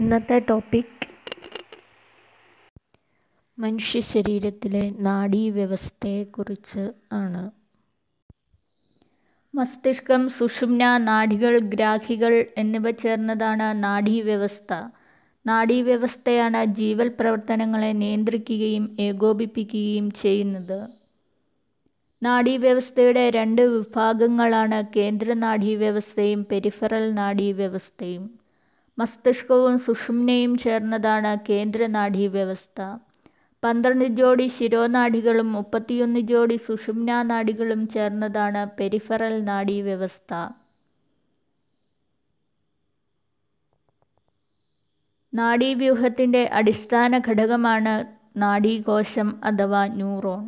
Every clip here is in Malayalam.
ഇന്നത്തെ ടോപ്പിക് മനുഷ്യ ശരീരത്തിലെ നാഡീവ്യവസ്ഥയെക്കുറിച്ച് ആണ്. മസ്തിഷ്കം, സുഷുമ്ന, നാഡികൾ, ഗ്രാഹികൾ എന്നിവ ചേർന്നതാണ് നാഡീവ്യവസ്ഥ. നാഡീവ്യവസ്ഥയാണ് ജീവൽ പ്രവർത്തനങ്ങളെ നിയന്ത്രിക്കുകയും ഏകോപിപ്പിക്കുകയും ചെയ്യുന്നത്. നാഡീവ്യവസ്ഥയുടെ രണ്ട് വിഭാഗങ്ങളാണ് കേന്ദ്ര നാഡീവ്യവസ്ഥയും പെരിഫറൽ നാഡീവ്യവസ്ഥയും. മസ്തിഷ്കവും സുഷുമ്നയും ചേർന്നതാണ് കേന്ദ്ര നാഡീവ്യവസ്ഥ. 12 ജോഡി ശിരോനാഡികളും 31 ജോഡി സുഷുമ്നാ നാഡികളും ചേർന്നതാണ് പെരിഫറൽ നാഡീവ്യവസ്ഥ. നാഡീവ്യൂഹത്തിൻ്റെ അടിസ്ഥാന ഘടകമാണ് നാഡീകോശം അഥവാ ന്യൂറോൺ.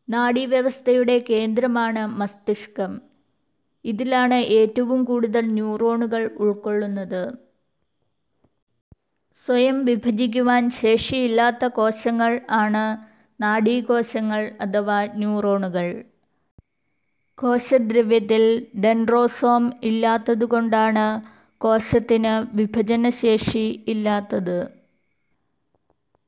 നാഡീവ്യവസ്ഥയുടെ കേന്ദ്രമാണ് മസ്തിഷ്കം. ഇതിലാണ് ഏറ്റവും കൂടുതൽ ന്യൂറോണുകൾ ഉൾക്കൊള്ളുന്നത്. സ്വയം വിഭജിക്കുവാൻ ശേഷിയില്ലാത്ത കോശങ്ങൾ ആണ് നാഡീകോശങ്ങൾ അഥവാ ന്യൂറോണുകൾ. കോശദ്രവ്യത്തിൽ ഡെൻഡ്രോസോം ഇല്ലാത്തതുകൊണ്ടാണ് കോശത്തിന് വിഭജനശേഷി ഇല്ലാത്തത്.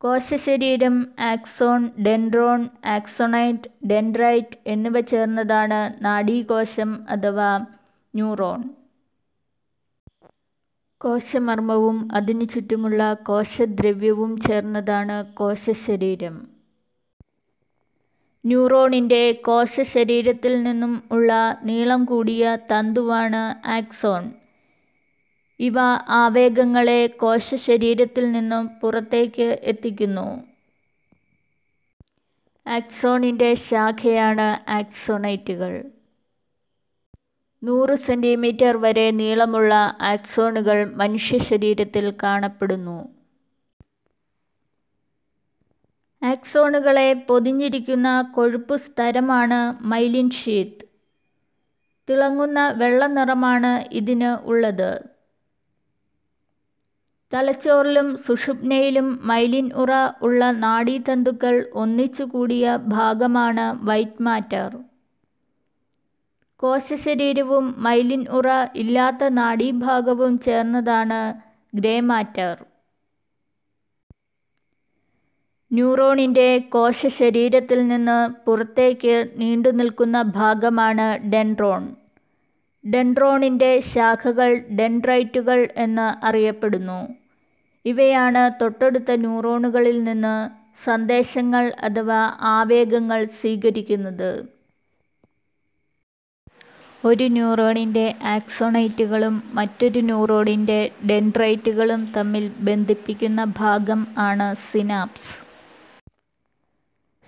കോശശരീരം ആക്സോൺ, ഡെൻഡ്രോൺ, ആക്സോണൈറ്റ്, ഡെൻഡ്രൈറ്റ് എന്നിവ ചേർന്നതാണ് നാഡീകോശം അഥവാ ന്യൂറോൺ. കോശമർമ്മവും അതിനു ചുറ്റുമുള്ള കോശദ്രവ്യവും ചേർന്നതാണ് കോശശരീരം. ന്യൂറോണിൻ്റെ കോശശരീരത്തിൽ നിന്നും ഉള്ള നീളം കൂടിയ തന്തുവാണ് ആക്സോൺ. ഇവ ആവേഗങ്ങളെ കോശശരീരത്തിൽ നിന്നും പുറത്തേക്ക് എത്തിക്കുന്നു. ആക്സോണിൻ്റെ ശാഖയാണ് ആക്സോണൈറ്റുകൾ. 100 സെൻറ്റിമീറ്റർ വരെ നീളമുള്ള ആക്സോണുകൾ മനുഷ്യശരീരത്തിൽ കാണപ്പെടുന്നു. ആക്സോണുകളെ പൊതിഞ്ഞിരിക്കുന്ന കൊഴുപ്പ് സ്തരമാണ് മൈലിൻ ഷീത്ത്. തിളങ്ങുന്ന വെള്ള നിറമാണ് ഇതിന് ഉള്ളത്. തലച്ചോറിലും സുഷുമ്നയിലും മൈലിൻ ഉറ ഉള്ള നാഡീതന്തുക്കൾ ഒന്നിച്ചു കൂടിയ ഭാഗമാണ് വൈറ്റ് മാറ്റർ. കോശശരീരവും മൈലിൻ ഉറ ഇല്ലാത്ത നാഡീഭാഗവും ചേർന്നതാണ് ഗ്രേ മാറ്റർ. ന്യൂറോണിൻ്റെ കോശശരീരത്തിൽ നിന്ന് പുറത്തേക്ക് നീണ്ടുനിൽക്കുന്ന ഭാഗമാണ് ഡെൻഡ്രോൺ. ഡെൻഡ്രോണിൻ്റെ ശാഖകൾ ഡെൻഡ്രൈറ്റുകൾ എന്ന് അറിയപ്പെടുന്നു. ഇവയാണ് തൊട്ടടുത്ത ന്യൂറോണുകളിൽ നിന്ന് സന്ദേശങ്ങൾ അഥവാ ആവേഗങ്ങൾ സ്വീകരിക്കുന്നത്. ഒരു ന്യൂറോണിൻ്റെ ആക്സോണൈറ്റുകളും മറ്റൊരു ന്യൂറോണിൻ്റെ ഡെൻഡ്രൈറ്റുകളും തമ്മിൽ ബന്ധിപ്പിക്കുന്ന ഭാഗം ആണ് സിനാപ്സ്.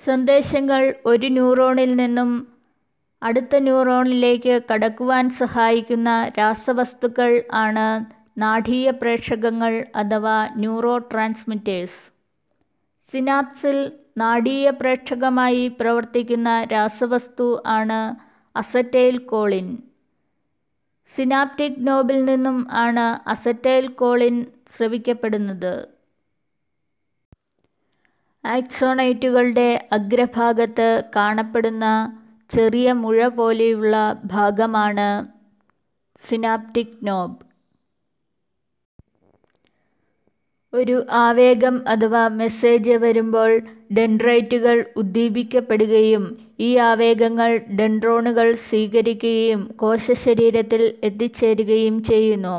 സന്ദേശങ്ങൾ ഒരു ന്യൂറോണിൽ നിന്നും അടുത്ത ന്യൂറോണിലേക്ക് കടക്കുവാൻ സഹായിക്കുന്ന രാസവസ്തുക്കൾ ആണ് നാഡീയ പ്രേഷകങ്ങൾ അഥവാ ന്യൂറോ ട്രാൻസ്മിറ്റേഴ്സ്. സിനാപ്സിൽ നാഡീയ പ്രേഷകമായി പ്രവർത്തിക്കുന്ന രാസവസ്തു ആണ് അസറ്റൈൽ കോളിൻ. സിനാപ്റ്റിക് നോബിൽ നിന്നും ആണ് അസറ്റൈൽ കോളിൻ സ്രവിക്കപ്പെടുന്നത്. ആക്സോണൈറ്റുകളുടെ അഗ്രഭാഗത്ത് കാണപ്പെടുന്ന ചെറിയ മുഴ പോലെയുള്ള ഭാഗമാണ് സിനാപ്റ്റിക് നോബ്. ഒരു ആവേഗം അഥവാ മെസ്സേജ് വരുമ്പോൾ ഡെൻഡ്രൈറ്റുകൾ ഉദ്ദീപിക്കപ്പെടുകയും ഈ ആവേഗങ്ങൾ ഡെൻഡ്രോണുകൾ സ്വീകരിക്കുകയും കോശശരീരത്തിൽ എത്തിച്ചേരുകയും ചെയ്യുന്നു.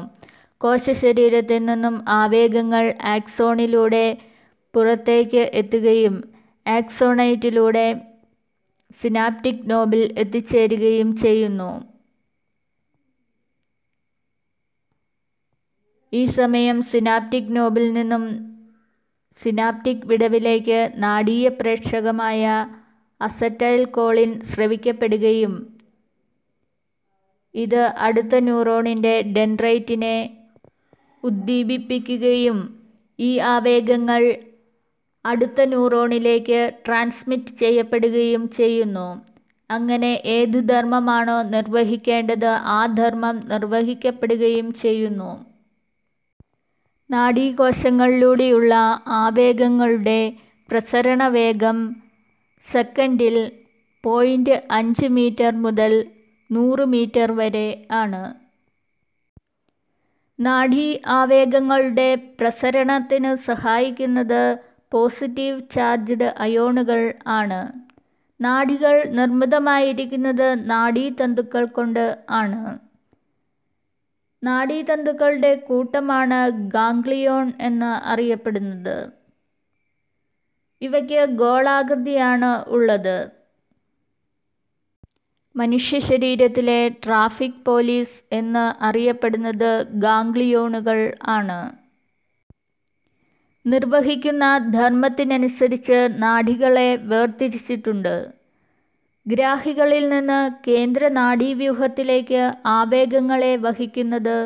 കോശശരീരത്തിൽ നിന്നും ആവേഗങ്ങൾ ആക്സോണിലൂടെ പുറത്തേക്ക് എത്തുകയും ആക്സോണൈറ്റിലൂടെ സിനാപ്റ്റിക് നോബിൽ എത്തിച്ചേരുകയും ചെയ്യുന്നു. ഈ സമയം സിനാപ്റ്റിക് നോബിൽ നിന്നും സിനാപ്റ്റിക് വിടവിലേക്ക് നാഡീയ പ്രേഷകമായ അസറ്റൈൽ കോളിൻ സ്രവിക്കപ്പെടുകയും ഇത് അടുത്ത ന്യൂറോണിൻ്റെ ഡെൻഡ്രൈറ്റിനെ ഉദ്ദീപിപ്പിക്കുകയും ഈ ആവേഗങ്ങൾ അടുത്ത ന്യൂറോണിലേക്ക് ട്രാൻസ്മിറ്റ് ചെയ്യപ്പെടുകയും ചെയ്യുന്നു. അങ്ങനെ ഏതു ധർമ്മമാണോ നിർവഹിക്കേണ്ടത് ആ ധർമ്മം നിർവഹിക്കപ്പെടുകയും ചെയ്യുന്നു. നാഡീകോശങ്ങളിലൂടെയുള്ള ആവേഗങ്ങളുടെ പ്രസരണവേഗം സെക്കൻഡിൽ 0.5 മീറ്റർ മുതൽ 100 മീറ്റർ വരെ ആണ്. നാഡീ ആവേഗങ്ങളുടെ പ്രസരണത്തിന് സഹായിക്കുന്നത് പോസിറ്റീവ് ചാർജ്ഡ് അയോണുകൾ ആണ്. നാഡികൾ നിർമ്മിതമായിരിക്കുന്നത് നാഡീതന്തുക്കൾ കൊണ്ട് ആണ്. നാഡീതന്തുക്കളുടെ കൂട്ടമാണ് ഗാംഗ്ലിയോൺ എന്ന് അറിയപ്പെടുന്നത്. ഇവയ്ക്ക് ഗോളാകൃതിയാണ് ഉള്ളത്. മനുഷ്യ ശരീരത്തിലെ ട്രാഫിക് പോലീസ് എന്ന് അറിയപ്പെടുന്നത് ഗാംഗ്ലിയോണുകൾ ആണ്. നിർവഹിക്കുന്ന ധർമ്മത്തിനനുസരിച്ച് നാഡികളെ വേർതിരിച്ചിട്ടുണ്ട്. ഗ്രാഹികളിൽ നിന്ന് കേന്ദ്ര നാഡീവ്യൂഹത്തിലേക്ക് ആവേഗങ്ങളെ വഹിക്കുന്നത്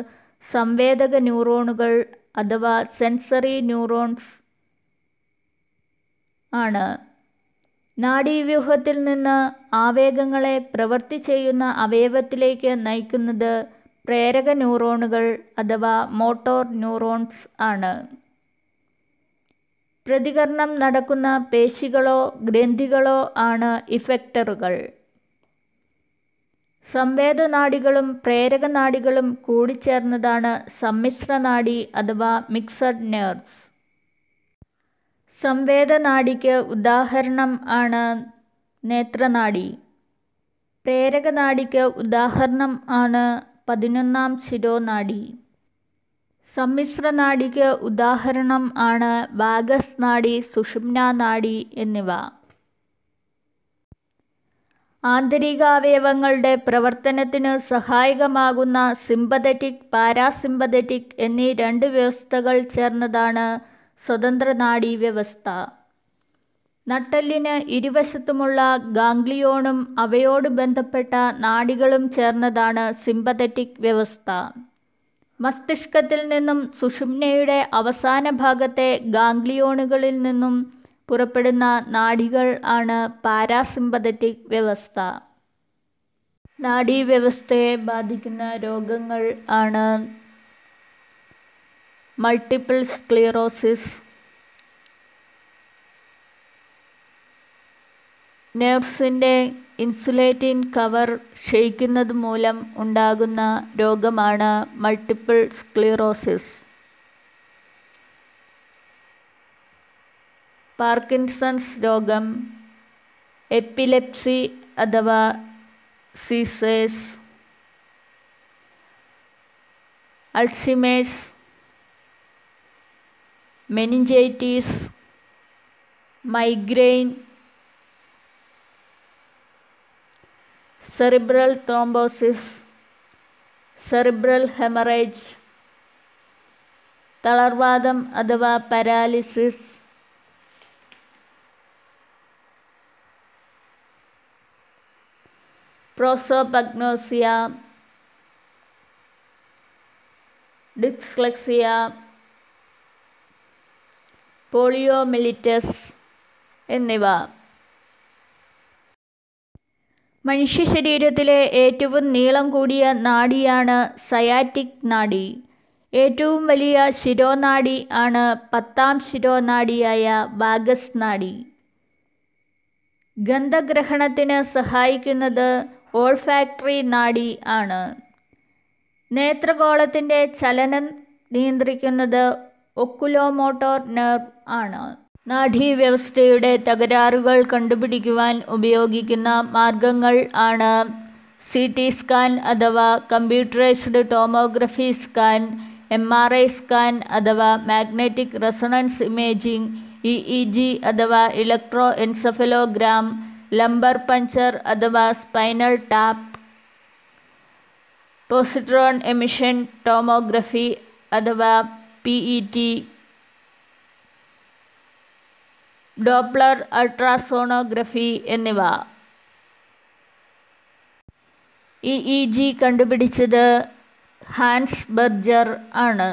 സംവേദക ന്യൂറോണുകൾ അഥവാ സെൻസറി ന്യൂറോൺസ് ആണ്. നാഡീവ്യൂഹത്തിൽ നിന്ന് ആവേഗങ്ങളെ പ്രവൃത്തി ചെയ്യുന്ന അവയവത്തിലേക്ക് നയിക്കുന്നത് പ്രേരക ന്യൂറോണുകൾ അഥവാ മോട്ടോർ ന്യൂറോൺസ് ആണ്. പ്രതികരണം നടക്കുന്ന പേശികളോ ഗ്രന്ഥികളോ ആണ് ഇഫക്ടറുകൾ. സംവേദനാഡികളും പ്രേരകനാഡികളും കൂടിച്ചേർന്നതാണ് സമ്മിശ്രനാഡി അഥവാ മിക്സഡ് നെർവ്സ്. സംവേദനാഡിക്ക് ഉദാഹരണം ആണ് നേത്രനാഡി. പ്രേരകനാഡിക്ക് ഉദാഹരണം ആണ് 11ാം ശിരോനാഡി. സമ്മിശ്രനാഡിക്ക് ഉദാഹരണം ആണ് വാഗസ് നാഡി, സുഷുമ്നാനാഡി എന്നിവ. ആന്തരികാവയവങ്ങളുടെ പ്രവർത്തനത്തിന് സഹായകമാകുന്ന സിമ്പതറ്റിക്, പാരാസിമ്പതറ്റിക് എന്നീ രണ്ട് വ്യവസ്ഥകൾ ചേർന്നതാണ് സ്വതന്ത്ര നാഡീവ്യവസ്ഥ. നട്ടെല്ലിന് ഇരുവശത്തുമുള്ള ഗാംഗ്ലിയോണും അവയോട് ബന്ധപ്പെട്ട നാഡികളും ചേർന്നതാണ് സിമ്പതറ്റിക് വ്യവസ്ഥ. മസ്തിഷ്കത്തിൽ നിന്നും സുഷുമ്നയുടെ അവസാന ഭാഗത്തെ ഗാംഗ്ലിയോണുകളിൽ നിന്നും പുറപ്പെടുന്ന നാഡികൾ ആണ് പാരാസിമ്പതറ്റിക് വ്യവസ്ഥ. നാഡീവ്യവസ്ഥയെ ബാധിക്കുന്ന രോഗങ്ങൾ ആണ് മൾട്ടിപ്പിൾ സ്ക്ലിറോസിസ്, നെർവ്സിൻ്റെ ഇൻസുലേറ്റിംഗ് കവർ ക്ഷയിക്കുന്നത് മൂലം ഉണ്ടാകുന്ന രോഗമാണ് മൾട്ടിപ്പിൾ സ്ക്ലിറോസിസ്. പാർക്കിൻസൺസ് രോഗം, എപ്പിലെപ്സി അഥവാ seizures, Alzheimer's, meningitis, migraine, cerebral thrombosis, cerebral haemorrhage, തളർവാദം അഥവാ പാരാലിസിസ്, പ്രോസോപഗ്നോസിയ, ഡിസ്ലെക്സിയ, പോളിയോമെലിറ്റസ് എന്നിവ. മനുഷ്യ ശരീരത്തിലെ ഏറ്റവും നീളം കൂടിയ നാഡിയാണ് സയാറ്റിക് നാഡി. ഏറ്റവും വലിയ ശിരോനാഡി ആണ് 10ാം ശിരോനാഡിയായ വാഗസ് നാഡി. ഗന്ധഗ്രഹണത്തിന് സഹായിക്കുന്നത് ഓൾഫാക്ടറി നാഡി ആണ്. നേത്രഗോളത്തിൻ്റെ ചലനം നിയന്ത്രിക്കുന്നത് ഒക്കുലോമോട്ടോർ നെർവ് ആണ്. നാഡീവ്യവസ്ഥയുടെ തകരാറുകൾ കണ്ടുപിടിക്കുവാൻ ഉപയോഗിക്കുന്ന മാർഗങ്ങൾ ആണ് CT സ്കാൻ അഥവാ computerised tomography scan, MRI scan അഥവാ മാഗ്നറ്റിക് റെസൊണൻസ് ഇമേജിംഗ്, EEG അഥവാ ഇലക്ട്രോ എൻസെഫലോഗ്രാം, ലംബർ പഞ്ചർ അഥവാ spinal tap, positron emission tomography അഥവാ PET, ഡോപ്ലർ അൾട്രാസോണോഗ്രഫി എന്നിവ. EEG കണ്ടുപിടിച്ചത് ഹാൻസ് ബെർജർ ആണ്.